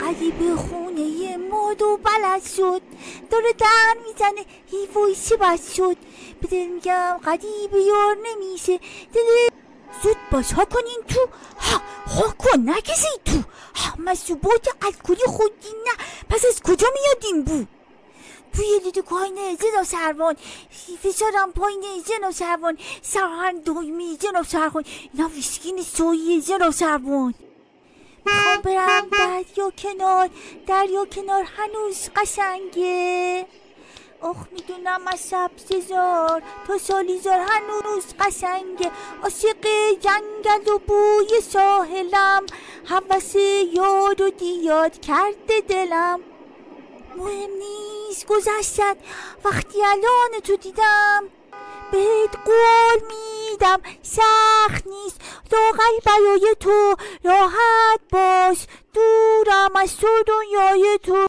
غریب خونه مادو بلد شد، داره در میزنه هیویسی بس شد. به دل میگم غریب یار نمیشه، دل زود باش ها کنین تو، ها کن نکسی تو، مشروبات الکلی خودی نه، پس از کجا میاد این بو؟ بوی لیدو کاینه جناب سروان، فشارم پایینه جناب سروان، سرهن دویمی جناب سروان، اینا ویسکین سویه جناب سروان. میخوام برم دریا کنار هنوز قشنگه. میدونم از سبززار تا سالیزار هنوز قشنگه. عاشق جنگل و بوی ساحلم، هوس یاد و دیاد کرده دلم. مهم نیست گذشتت وقتی الان تو دیدم، بهت قول میدم سخت نیست لااقل برای تو، راحت باش دورم از تو دنیای تو.